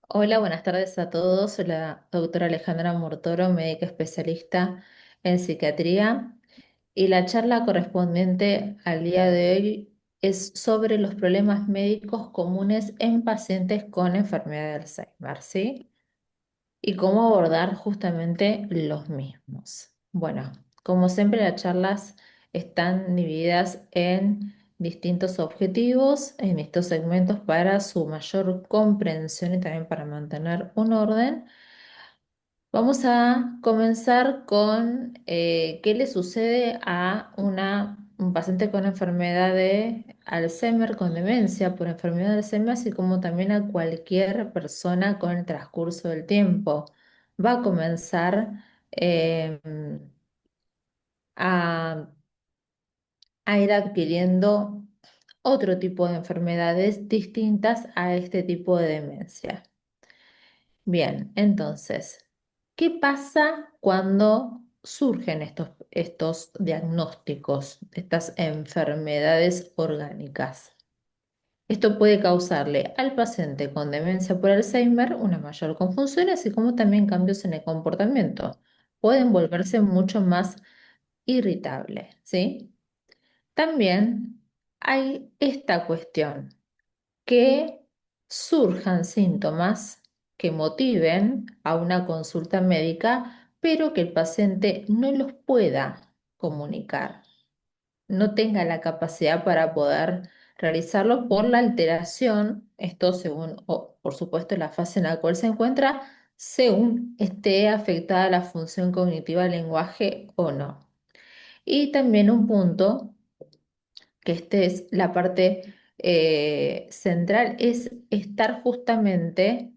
Hola, buenas tardes a todos. Soy la doctora Alejandra Mortoro, médica especialista en psiquiatría, y la charla correspondiente al día de hoy es sobre los problemas médicos comunes en pacientes con enfermedad de Alzheimer, ¿sí? Y cómo abordar justamente los mismos. Bueno, como siempre, las charlas están divididas en distintos objetivos, en estos segmentos para su mayor comprensión y también para mantener un orden. Vamos a comenzar con qué le sucede a un paciente con enfermedad de Alzheimer, con demencia por enfermedad de Alzheimer, así como también a cualquier persona con el transcurso del tiempo. Va a comenzar eh, a, a ir adquiriendo otro tipo de enfermedades distintas a este tipo de demencia. Bien, entonces, ¿qué pasa cuando surgen estos diagnósticos, estas enfermedades orgánicas? Esto puede causarle al paciente con demencia por Alzheimer una mayor confusión, así como también cambios en el comportamiento. Pueden volverse mucho más irritable, ¿sí? También hay esta cuestión que surjan síntomas que motiven a una consulta médica, pero que el paciente no los pueda comunicar, no tenga la capacidad para poder realizarlo por la alteración, esto según, o por supuesto, la fase en la cual se encuentra, según esté afectada la función cognitiva del lenguaje o no. Y también un punto que este es la parte central, es estar justamente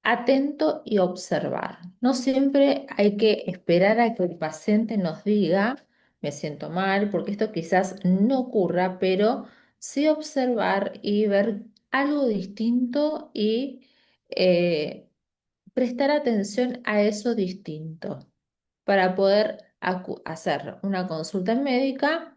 atento y observar. No siempre hay que esperar a que el paciente nos diga, me siento mal, porque esto quizás no ocurra, pero sí observar y ver algo distinto y prestar atención a eso distinto para poder hacer una consulta médica,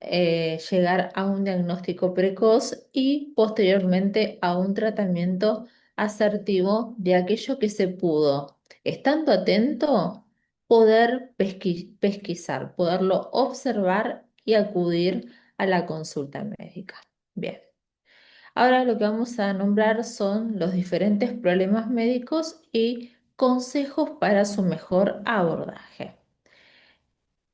llegar a un diagnóstico precoz y posteriormente a un tratamiento asertivo de aquello que se pudo, estando atento, poder pesquisar, poderlo observar y acudir a la consulta médica. Bien, ahora lo que vamos a nombrar son los diferentes problemas médicos y consejos para su mejor abordaje.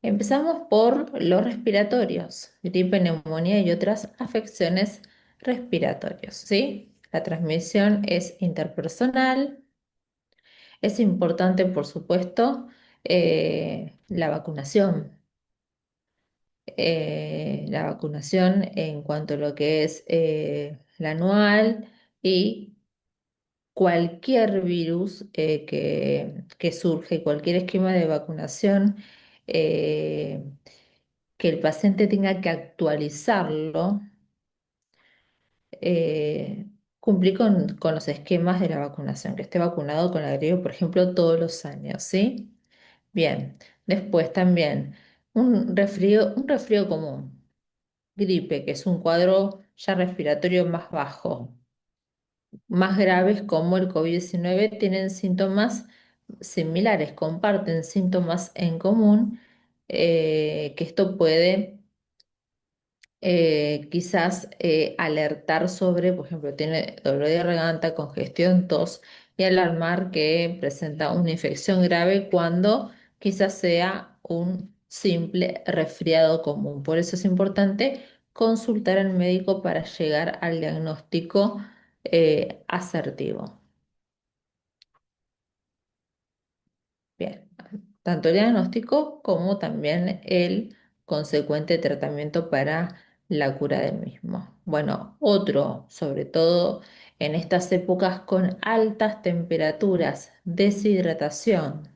Empezamos por los respiratorios, gripe, neumonía y otras afecciones respiratorias, ¿sí? La transmisión es interpersonal. Es importante, por supuesto, la vacunación. La vacunación en cuanto a lo que es la anual y cualquier virus que surge, cualquier esquema de vacunación. eh, que el paciente tenga que actualizarlo, cumplir con los esquemas de la vacunación, que esté vacunado con la gripe, por ejemplo, todos los años, ¿sí? Bien, después también un resfrío común, gripe, que es un cuadro ya respiratorio más bajo, más graves como el COVID-19 tienen síntomas similares, comparten síntomas en común, que esto puede quizás alertar sobre, por ejemplo, tiene dolor de garganta, congestión, tos y alarmar que presenta una infección grave cuando quizás sea un simple resfriado común. Por eso es importante consultar al médico para llegar al diagnóstico asertivo. Bien, tanto el diagnóstico como también el consecuente tratamiento para la cura del mismo. Bueno, otro, sobre todo en estas épocas con altas temperaturas, deshidratación.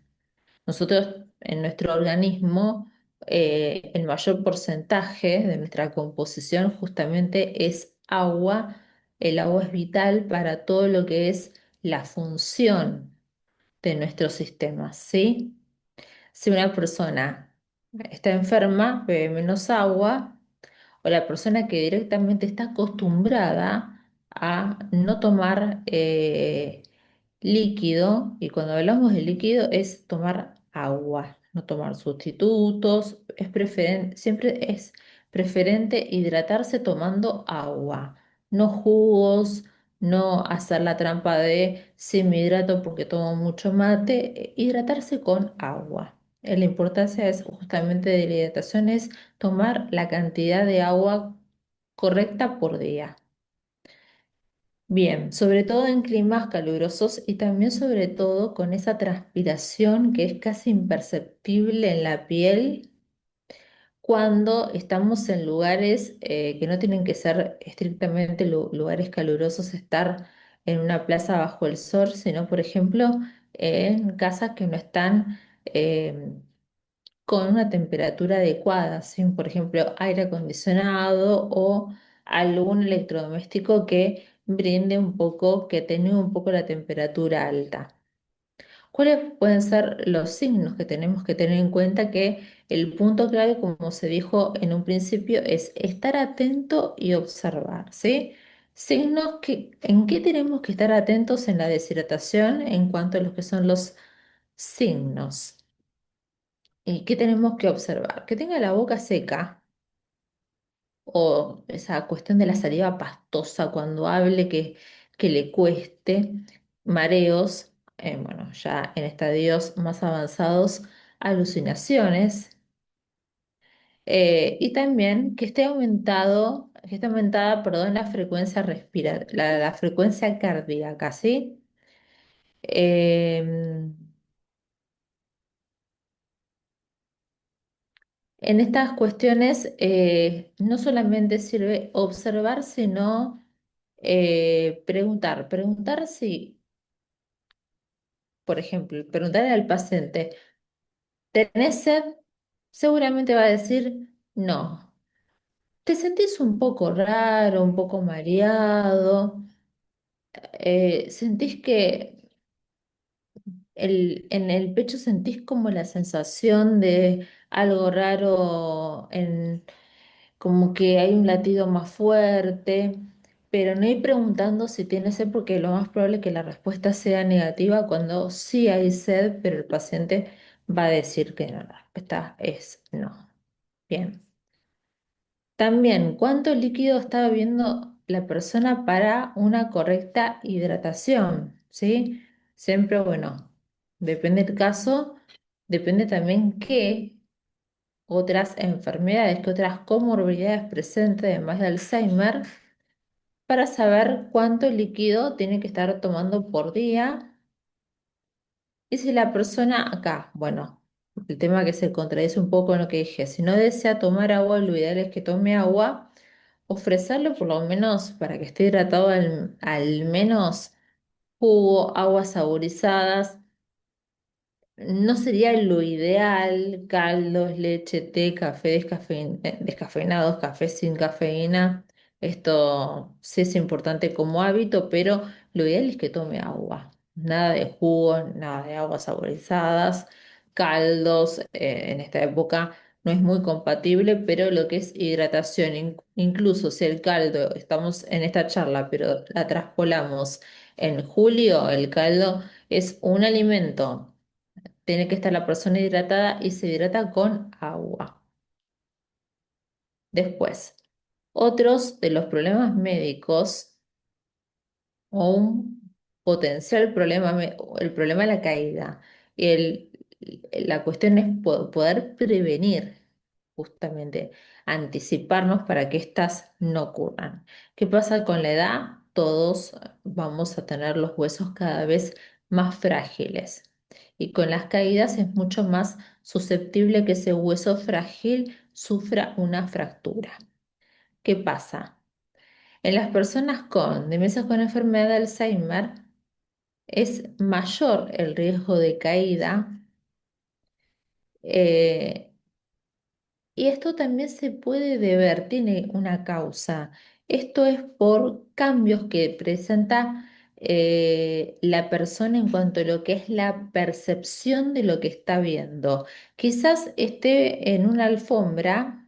Nosotros en nuestro organismo, el mayor porcentaje de nuestra composición justamente es agua. El agua es vital para todo lo que es la función de nuestro sistema, ¿sí? Si una persona está enferma, bebe menos agua, o la persona que directamente está acostumbrada a no tomar líquido, y cuando hablamos de líquido es tomar agua, no tomar sustitutos, siempre es preferente hidratarse tomando agua, no jugos, no hacer la trampa de si me hidrato porque tomo mucho mate, hidratarse con agua. La importancia es justamente de la hidratación es tomar la cantidad de agua correcta por día. Bien, sobre todo en climas calurosos y también sobre todo con esa transpiración que es casi imperceptible en la piel cuando estamos en lugares que no tienen que ser estrictamente lugares calurosos, estar en una plaza bajo el sol, sino por ejemplo en casas que no están con una temperatura adecuada, ¿sí? Por ejemplo, aire acondicionado o algún electrodoméstico que brinde un poco, que tenga un poco la temperatura alta. ¿Cuáles pueden ser los signos que tenemos que tener en cuenta? Que el punto clave, como se dijo en un principio, es estar atento y observar, ¿sí? Signos ¿en qué tenemos que estar atentos en la deshidratación en cuanto a los que son los signos? ¿Y qué tenemos que observar? Que tenga la boca seca o esa cuestión de la saliva pastosa cuando hable, que le cueste, mareos, bueno, ya en estadios más avanzados, alucinaciones, y también que esté aumentada, perdón, la frecuencia la frecuencia cardíaca, ¿sí? Em, En estas cuestiones no solamente sirve observar, sino preguntar. Preguntar si, por ejemplo, preguntarle al paciente, ¿tenés sed? Seguramente va a decir no. ¿Te sentís un poco raro, un poco mareado? ¿Sentís que en el pecho sentís como la sensación de algo raro como que hay un latido más fuerte, pero no ir preguntando si tiene sed porque lo más probable es que la respuesta sea negativa cuando sí hay sed, pero el paciente va a decir que no, la respuesta es no. Bien. También, ¿cuánto líquido está bebiendo la persona para una correcta hidratación? ¿Sí? Siempre, bueno, depende del caso, depende también qué otras enfermedades, qué otras comorbilidades presentes, además de Alzheimer, para saber cuánto líquido tiene que estar tomando por día. Y si la persona acá, bueno, el tema que se contradice un poco en lo que dije, si no desea tomar agua, lo ideal es que tome agua, ofrecerlo por lo menos para que esté hidratado al menos jugo, aguas saborizadas. No sería lo ideal, caldos, leche, té, café descafeinados, café sin cafeína. Esto sí es importante como hábito, pero lo ideal es que tome agua. Nada de jugo, nada de aguas saborizadas, caldos. En esta época no es muy compatible, pero lo que es hidratación, incluso si el caldo, estamos en esta charla, pero la traspolamos en julio, el caldo es un alimento, tiene que estar la persona hidratada y se hidrata con agua. Después, otros de los problemas médicos o un potencial problema, o el problema de la caída. El, la cuestión es poder prevenir, justamente, anticiparnos para que éstas no ocurran. ¿Qué pasa con la edad? Todos vamos a tener los huesos cada vez más frágiles. Y con las caídas es mucho más susceptible que ese hueso frágil sufra una fractura. ¿Qué pasa? En las personas con demencia con enfermedad de Alzheimer es mayor el riesgo de caída, eh, y esto también se puede deber, tiene una causa. Esto es por cambios que presenta la persona en cuanto a lo que es la percepción de lo que está viendo. Quizás esté en una alfombra,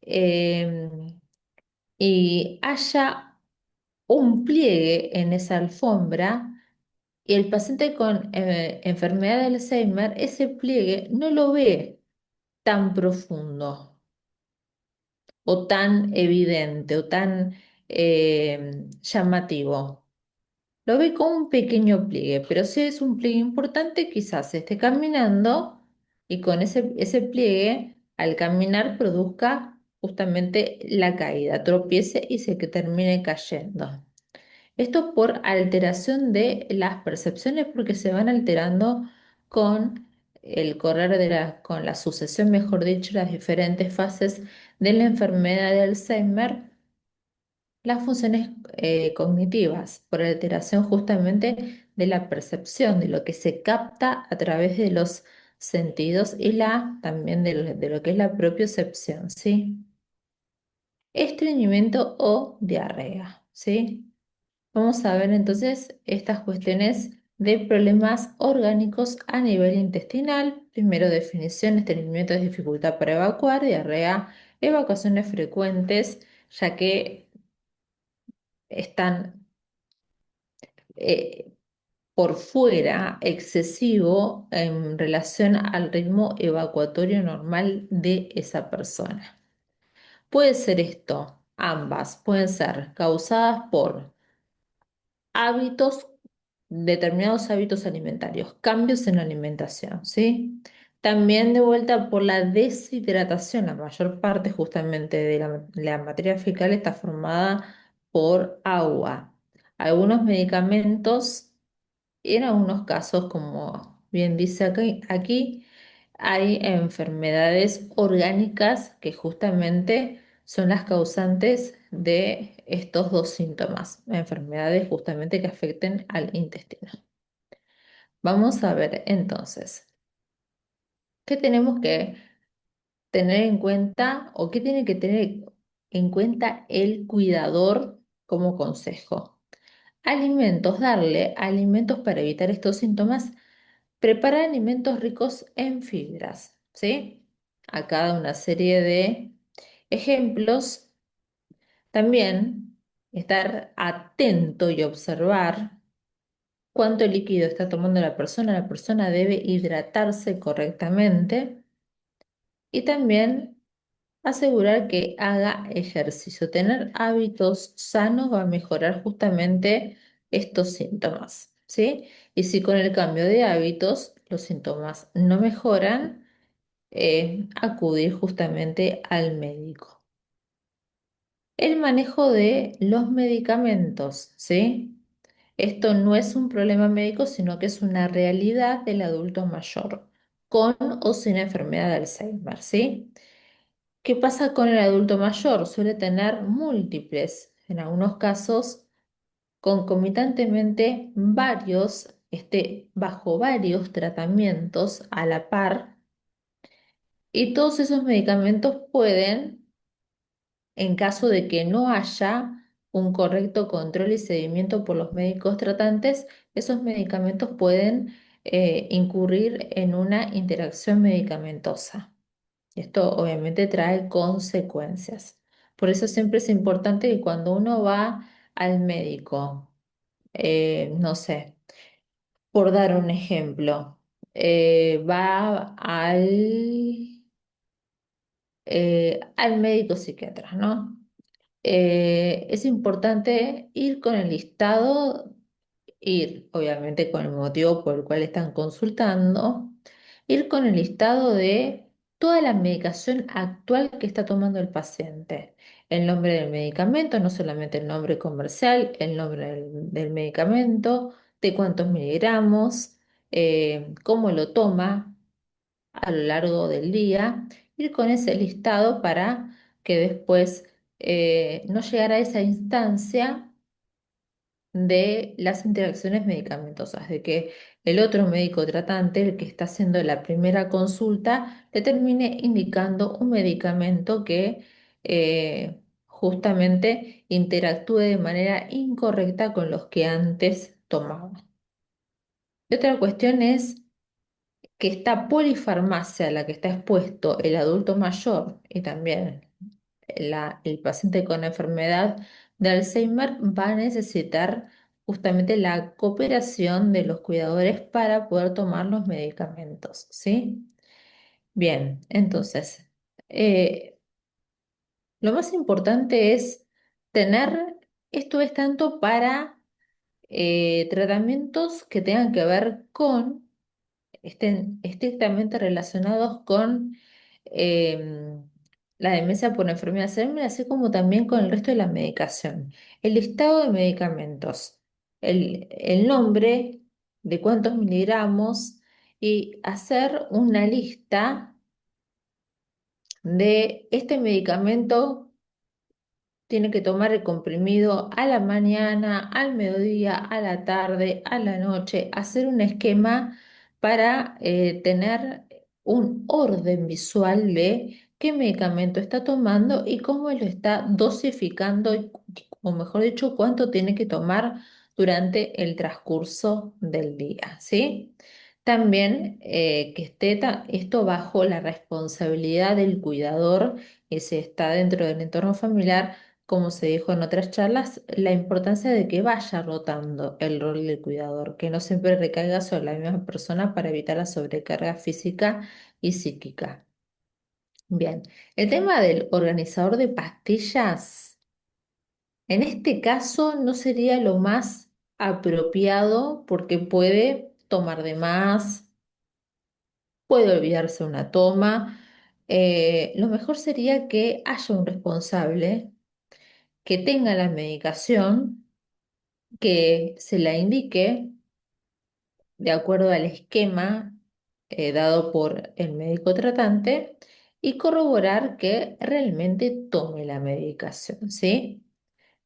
eh, y haya un pliegue en esa alfombra y el paciente con enfermedad de Alzheimer, ese pliegue no lo ve tan profundo o tan evidente o tan llamativo. Lo ve como un pequeño pliegue, pero si es un pliegue importante, quizás esté caminando y con ese pliegue, al caminar, produzca justamente la caída, tropiece y se que termine cayendo. Esto por alteración de las percepciones, porque se van alterando con el correr con la sucesión, mejor dicho, las diferentes fases de la enfermedad de Alzheimer, las funciones cognitivas, por alteración justamente de la percepción, de lo que se capta a través de los sentidos y también de lo que es la propiocepción, ¿sí? Estreñimiento o diarrea, ¿sí? Vamos a ver entonces estas cuestiones de problemas orgánicos a nivel intestinal. Primero, definición, estreñimiento es dificultad para evacuar, diarrea, evacuaciones frecuentes, ya que están eh, por fuera excesivo en relación al ritmo evacuatorio normal de esa persona. Puede ser esto, ambas pueden ser causadas por hábitos, determinados hábitos alimentarios, cambios en la alimentación, ¿sí? También de vuelta por la deshidratación, la mayor parte justamente de la materia fecal está formada por agua. Algunos medicamentos, en algunos casos, como bien dice aquí, hay enfermedades orgánicas que justamente son las causantes de estos dos síntomas, enfermedades justamente que afecten al intestino. Vamos a ver entonces, ¿qué tenemos que tener en cuenta o qué tiene que tener en cuenta el cuidador como consejo? Alimentos, darle alimentos para evitar estos síntomas. Preparar alimentos ricos en fibras, ¿sí? Acá una serie de ejemplos. También estar atento y observar cuánto líquido está tomando la persona. La persona debe hidratarse correctamente y también asegurar que haga ejercicio. Tener hábitos sanos va a mejorar justamente estos síntomas, ¿sí? Y si con el cambio de hábitos los síntomas no mejoran, acudir justamente al médico. El manejo de los medicamentos, ¿sí? Esto no es un problema médico, sino que es una realidad del adulto mayor, con o sin enfermedad de Alzheimer, ¿sí? ¿Qué pasa con el adulto mayor? Suele tener múltiples, en algunos casos, concomitantemente bajo varios tratamientos a la par, y todos esos medicamentos pueden, en caso de que no haya un correcto control y seguimiento por los médicos tratantes, esos medicamentos pueden incurrir en una interacción medicamentosa. Esto obviamente trae consecuencias. Por eso siempre es importante que cuando uno va al médico, no sé, por dar un ejemplo, va al médico psiquiatra, ¿no? Es importante ir con el listado, ir obviamente con el motivo por el cual están consultando, ir con el listado de toda la medicación actual que está tomando el paciente, el nombre del medicamento, no solamente el nombre comercial, el nombre del medicamento, de cuántos miligramos, cómo lo toma a lo largo del día, ir con ese listado para que después no llegar a esa instancia de las interacciones medicamentosas, de que el otro médico tratante, el que está haciendo la primera consulta, le termine indicando un medicamento que justamente interactúe de manera incorrecta con los que antes tomaba. Y otra cuestión es que esta polifarmacia a la que está expuesto el adulto mayor y también el paciente con enfermedad de Alzheimer va a necesitar justamente la cooperación de los cuidadores para poder tomar los medicamentos, ¿sí? Bien, entonces, eh, lo más importante es tener, esto es tanto para tratamientos que tengan que ver con, estén estrictamente relacionados con em, la demencia por enfermedad cerebral, así como también con el resto de la medicación. El listado de medicamentos, el nombre de cuántos miligramos y hacer una lista de este medicamento. Tiene que tomar el comprimido a la mañana, al mediodía, a la tarde, a la noche, hacer un esquema para tener un orden visual de qué medicamento está tomando y cómo lo está dosificando, o mejor dicho, cuánto tiene que tomar durante el transcurso del día, ¿sí? También que esté esto bajo la responsabilidad del cuidador y si está dentro del entorno familiar, como se dijo en otras charlas, la importancia de que vaya rotando el rol del cuidador, que no siempre recaiga sobre la misma persona para evitar la sobrecarga física y psíquica. Bien, el tema del organizador de pastillas, en este caso no sería lo más apropiado porque puede tomar de más, puede olvidarse una toma. Lo mejor sería que haya un responsable que tenga la medicación, que se la indique de acuerdo al esquema dado por el médico tratante y corroborar que realmente tome la medicación, ¿sí?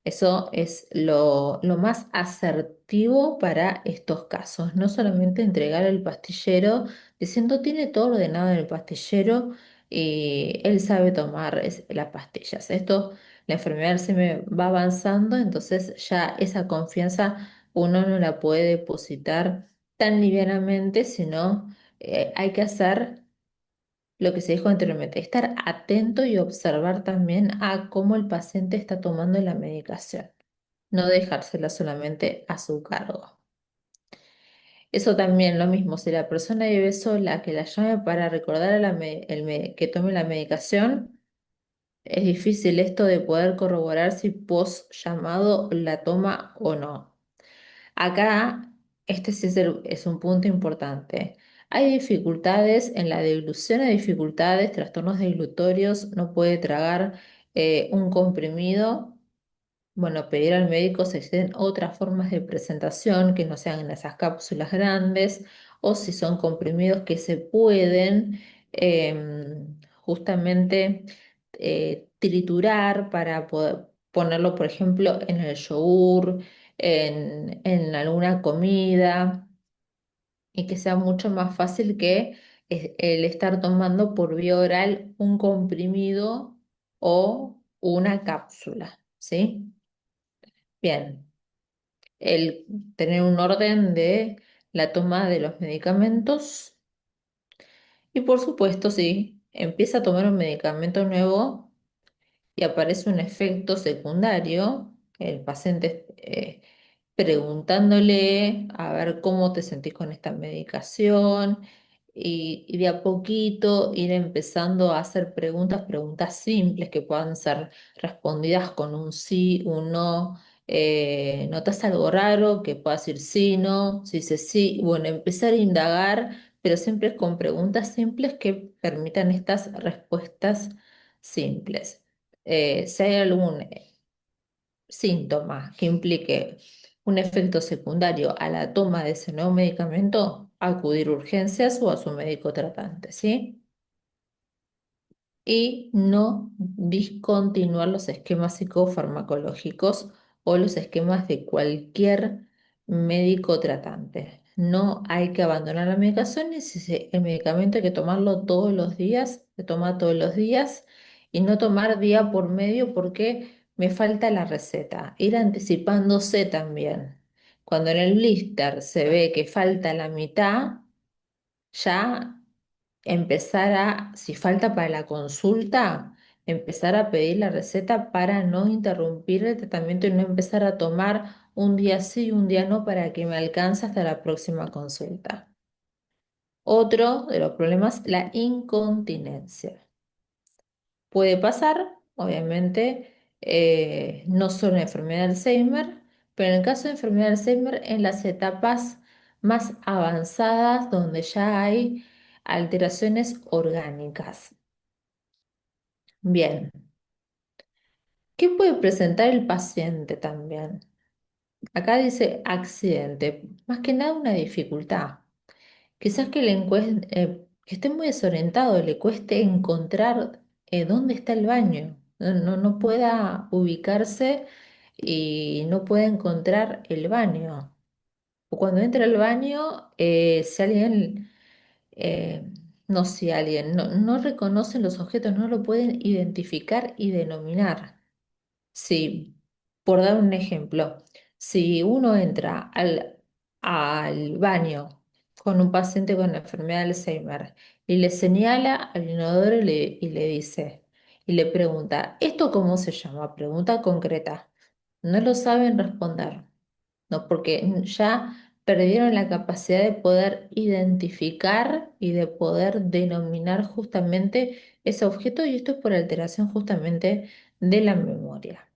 Eso es lo más asertivo para estos casos. No solamente entregar el pastillero diciendo tiene todo ordenado en el pastillero y él sabe tomar las pastillas. Esto, la enfermedad se me va avanzando, entonces ya esa confianza uno no la puede depositar tan livianamente, sino hay que hacer lo que se dijo anteriormente, estar atento y observar también a cómo el paciente está tomando la medicación, no dejársela solamente a su cargo. Eso también lo mismo, si la persona vive sola, que la llame para recordar a que tome la medicación, es difícil esto de poder corroborar si post llamado la toma o no. Acá, este sí es un punto importante. Hay dificultades en la deglución, hay dificultades, trastornos deglutorios, no puede tragar un comprimido. Bueno, pedir al médico si existen otras formas de presentación que no sean en esas cápsulas grandes o si son comprimidos que se pueden justamente triturar para poder ponerlo, por ejemplo, en el yogur, en alguna comida y que sea mucho más fácil que el estar tomando por vía oral un comprimido o una cápsula, ¿sí? Bien, el tener un orden de la toma de los medicamentos y por supuesto, si empieza a tomar un medicamento nuevo y aparece un efecto secundario, el paciente preguntándole a ver cómo te sentís con esta medicación y de a poquito ir empezando a hacer preguntas simples que puedan ser respondidas con un sí, un no. ¿Notas algo raro? Que pueda decir sí, no, si dice sí, bueno, empezar a indagar, pero siempre con preguntas simples que permitan estas respuestas simples. Si hay algún síntoma que implique un efecto secundario a la toma de ese nuevo medicamento, acudir a urgencias o a su médico tratante, ¿sí? Y no discontinuar los esquemas psicofarmacológicos o los esquemas de cualquier médico tratante. No hay que abandonar la medicación y si el medicamento hay que tomarlo todos los días, se toma todos los días y no tomar día por medio porque me falta la receta. Ir anticipándose también. Cuando en el blister se ve que falta la mitad, ya empezar a, si falta para la consulta, empezar a pedir la receta para no interrumpir el tratamiento y no empezar a tomar un día sí y un día no para que me alcance hasta la próxima consulta. Otro de los problemas, la incontinencia. Puede pasar, obviamente, no solo en enfermedad de Alzheimer, pero en el caso de enfermedad de Alzheimer, en las etapas más avanzadas, donde ya hay alteraciones orgánicas. Bien, ¿qué puede presentar el paciente también? Acá dice accidente, más que nada una dificultad. Quizás que esté muy desorientado, le cueste encontrar dónde está el baño, no pueda ubicarse y no pueda encontrar el baño. O cuando entra al baño, si alguien, no si alguien, no reconoce los objetos, no lo pueden identificar y denominar. Sí, por dar un ejemplo, si uno entra al baño con un paciente con enfermedad de Alzheimer y le señala al inodoro y le dice, y le pregunta, ¿esto cómo se llama? Pregunta concreta. No lo saben responder, ¿no? Porque ya perdieron la capacidad de poder identificar y de poder denominar justamente ese objeto y esto es por alteración justamente de la memoria.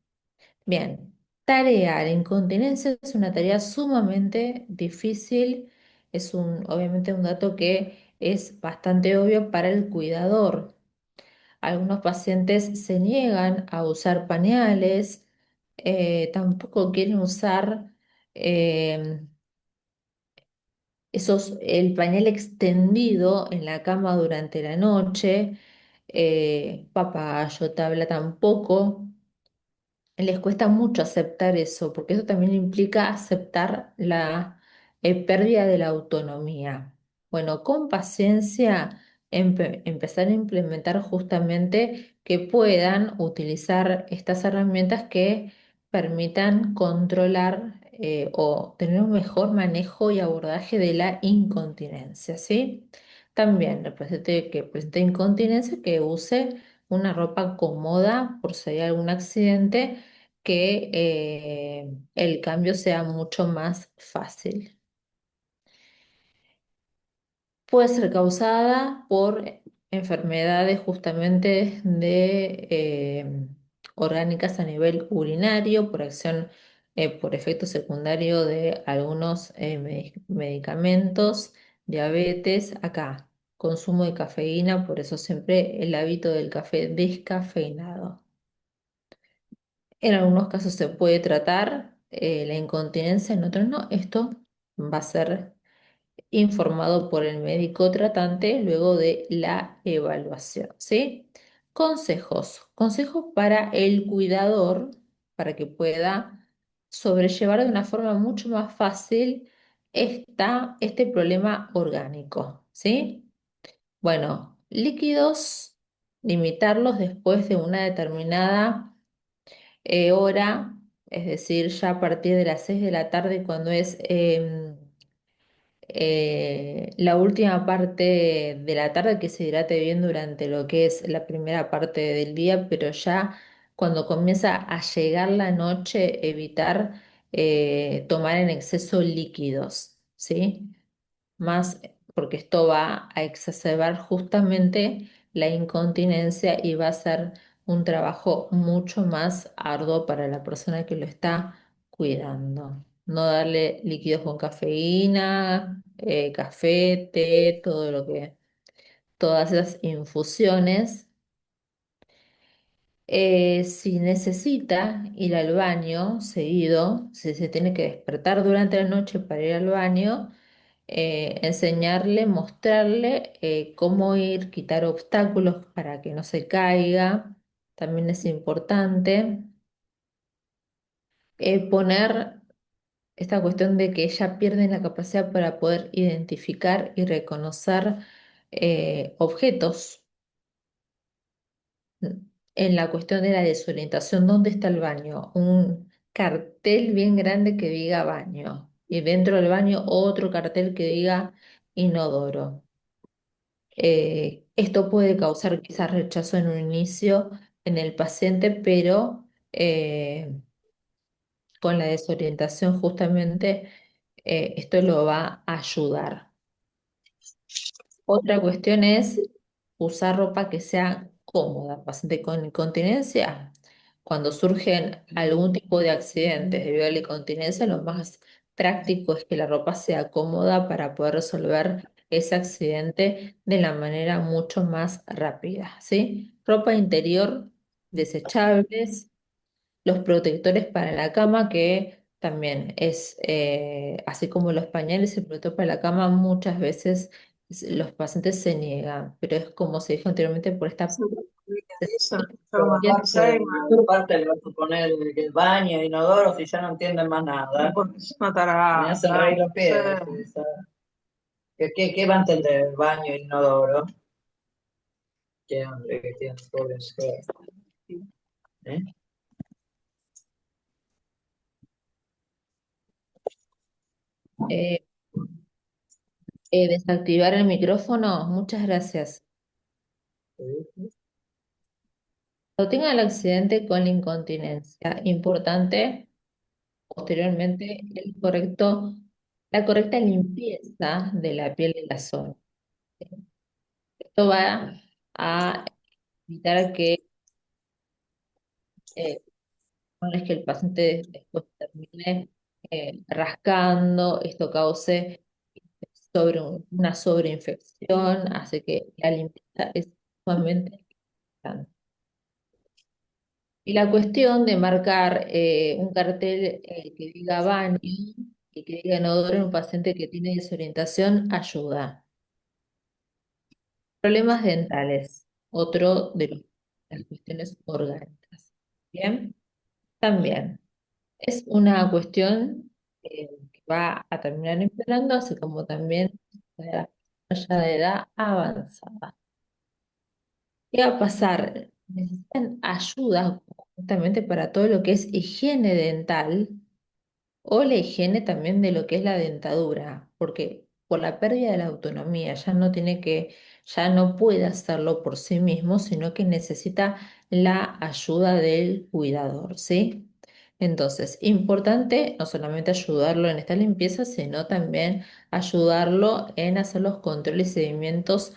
Bien, tarea. La incontinencia es una tarea sumamente difícil. Obviamente un dato que es bastante obvio para el cuidador. Algunos pacientes se niegan a usar pañales, tampoco quieren usar eh, el pañal extendido en la cama durante la noche, papagayo, tabla tampoco. Les cuesta mucho aceptar eso, porque eso también implica aceptar la pérdida de la autonomía. Bueno, con paciencia empezar a implementar justamente que puedan utilizar estas herramientas que permitan controlar o tener un mejor manejo y abordaje de la incontinencia, ¿sí? También el paciente que presente incontinencia que use una ropa cómoda por si hay algún accidente que el cambio sea mucho más fácil. Puede ser causada por enfermedades justamente de orgánicas a nivel urinario, por acción, por efecto secundario de algunos medicamentos, diabetes, acá, consumo de cafeína, por eso siempre el hábito del café descafeinado. En algunos casos se puede tratar la incontinencia, en otros no. Esto va a ser informado por el médico tratante luego de la evaluación, ¿sí? Consejos. Consejos para el cuidador, para que pueda sobrellevar de una forma mucho más fácil este problema orgánico, ¿sí? Bueno, líquidos, limitarlos después de una determinada hora, es decir, ya a partir de las 6 de la tarde, cuando es la última parte de la tarde, que se hidrate bien durante lo que es la primera parte del día, pero ya cuando comienza a llegar la noche, evitar tomar en exceso líquidos, ¿sí? Más porque esto va a exacerbar justamente la incontinencia y va a ser un trabajo mucho más arduo para la persona que lo está cuidando. No darle líquidos con cafeína, café, té, todas esas infusiones. Si necesita ir al baño seguido, si se tiene que despertar durante la noche para ir al baño, enseñarle, mostrarle cómo ir, quitar obstáculos para que no se caiga, también es importante. Poner esta cuestión de que ella pierde la capacidad para poder identificar y reconocer objetos. En la cuestión de la desorientación, ¿dónde está el baño? Un cartel bien grande que diga baño y dentro del baño otro cartel que diga inodoro. Esto puede causar quizás rechazo en un inicio, en el paciente, pero con la desorientación justamente esto lo va a ayudar. Otra cuestión es usar ropa que sea cómoda. Paciente con incontinencia, cuando surgen algún tipo de accidentes debido a la incontinencia, lo más práctico es que la ropa sea cómoda para poder resolver ese accidente de la manera mucho más rápida, ¿sí? Ropa interior desechables, los protectores para la cama, que también es, así como los pañales, el protector para la cama muchas veces los pacientes se niegan, pero es como se dijo anteriormente por esta... Eso, yo como Alzheimer. Aparte le vas a poner el baño, inodoro, si ya no entienden más nada. Porque es una tarada. Me hacen reír los pies. Sí. ¿Qué va a entender el baño, inodoro? Qué hambre que tiene pobres. ¿Eh? eh, desactivar el micrófono, muchas gracias. Cuando tenga el accidente con la incontinencia, importante posteriormente la correcta limpieza de la piel de la zona. Esto va a evitar que, una vez que el paciente después termine rascando, esto cause una sobreinfección, hace que la limpieza es sumamente importante. Y la cuestión de marcar un cartel que diga baño y que diga inodoro en un paciente que tiene desorientación ayuda. Problemas dentales, otro de las cuestiones orgánicas. Bien, también es una cuestión que va a terminar empeorando, así como también para ya de edad avanzada. ¿Qué va a pasar? Necesitan ayuda justamente para todo lo que es higiene dental o la higiene también de lo que es la dentadura, porque por la pérdida de la autonomía ya no puede hacerlo por sí mismo, sino que necesita la ayuda del cuidador, ¿sí? Entonces, importante no solamente ayudarlo en esta limpieza, sino también ayudarlo en hacer los controles y seguimientos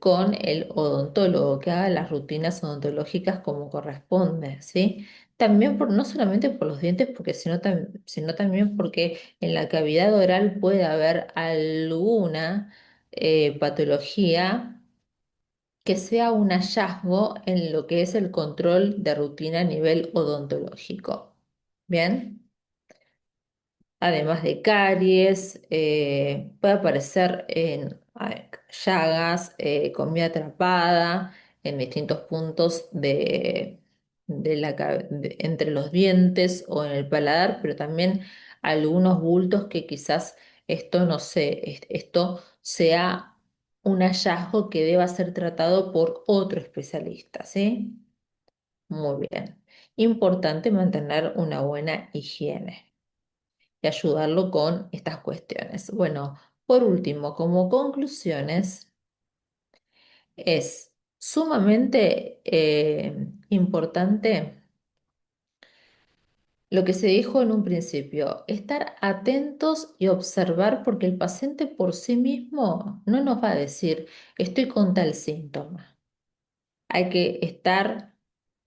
con el odontólogo, que haga las rutinas odontológicas como corresponde, ¿sí? También no solamente por los dientes, porque sino también porque en la cavidad oral puede haber alguna patología que sea un hallazgo en lo que es el control de rutina a nivel odontológico. ¿Bien? Además de caries, puede aparecer en llagas, comida atrapada en distintos puntos entre los dientes o en el paladar, pero también algunos bultos que quizás esto, no sé, esto sea un hallazgo que deba ser tratado por otro especialista, ¿sí? Muy bien. Importante mantener una buena higiene y ayudarlo con estas cuestiones. Bueno, por último, como conclusiones, es sumamente importante lo que se dijo en un principio, estar atentos y observar porque el paciente por sí mismo no nos va a decir, estoy con tal síntoma. Hay que estar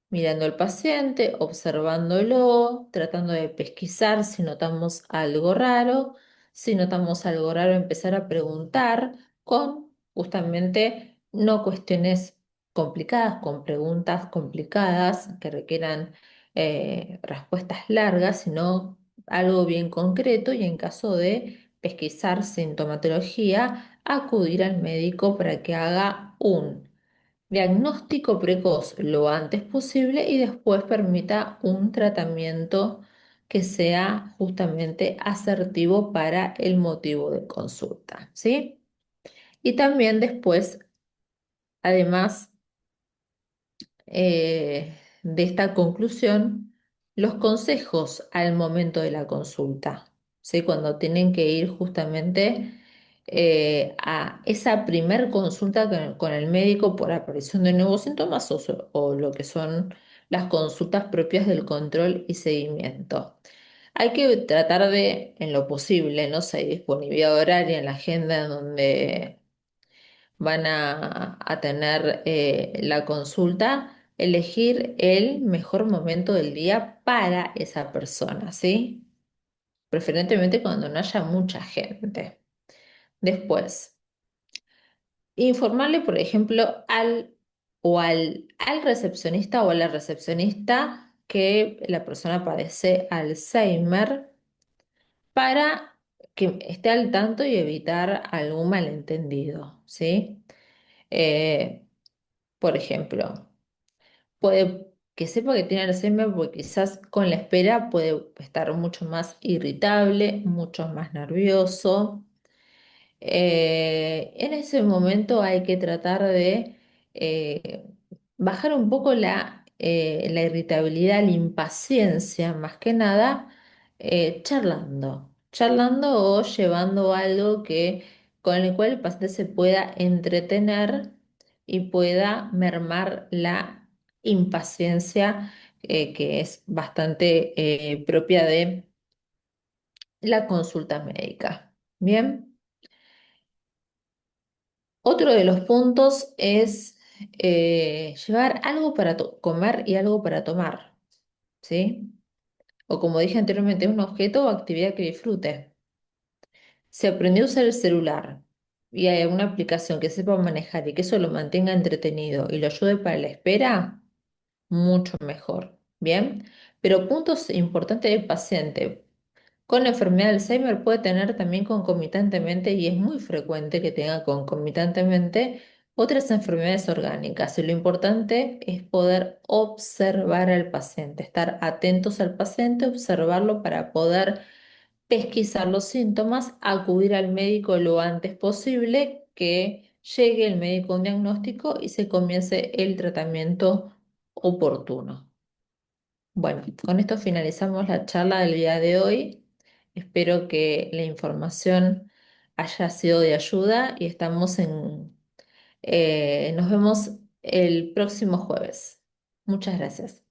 mirando al paciente, observándolo, tratando de pesquisar si notamos algo raro. Si notamos algo raro, empezar a preguntar con justamente no cuestiones complicadas, con preguntas complicadas que requieran respuestas largas, sino algo bien concreto y en caso de pesquisar sintomatología, acudir al médico para que haga un diagnóstico precoz lo antes posible y después permita un tratamiento que sea justamente asertivo para el motivo de consulta, ¿sí? Y también después, además de esta conclusión, los consejos al momento de la consulta, ¿sí? Cuando tienen que ir justamente a esa primer consulta con el médico por aparición de nuevos síntomas o lo que son las consultas propias del control y seguimiento. Hay que tratar de, en lo posible, no sé, disponibilidad horaria en la agenda en donde van a tener la consulta, elegir el mejor momento del día para esa persona, ¿sí? Preferentemente cuando no haya mucha gente. Después, informarle, por ejemplo, al recepcionista o a la recepcionista que la persona padece Alzheimer para que esté al tanto y evitar algún malentendido, ¿sí? Eh, por ejemplo, puede que sepa que tiene Alzheimer porque quizás con la espera puede estar mucho más irritable, mucho más nervioso. En ese momento hay que tratar de eh, bajar un poco la irritabilidad, la impaciencia, más que nada, charlando o llevando algo con el cual el paciente se pueda entretener y pueda mermar la impaciencia, que es bastante propia de la consulta médica. Bien. Otro de los puntos es llevar algo para comer y algo para tomar, ¿sí? O como dije anteriormente, un objeto o actividad que disfrute. Si aprendió a usar el celular y hay alguna aplicación que sepa manejar y que eso lo mantenga entretenido y lo ayude para la espera, mucho mejor, ¿bien? Pero puntos importantes del paciente. Con la enfermedad de Alzheimer puede tener también concomitantemente, y es muy frecuente que tenga concomitantemente, otras enfermedades orgánicas. Y lo importante es poder observar al paciente, estar atentos al paciente, observarlo para poder pesquisar los síntomas, acudir al médico lo antes posible, que llegue el médico a un diagnóstico y se comience el tratamiento oportuno. Bueno, con esto finalizamos la charla del día de hoy. Espero que la información haya sido de ayuda y nos vemos el próximo jueves. Muchas gracias.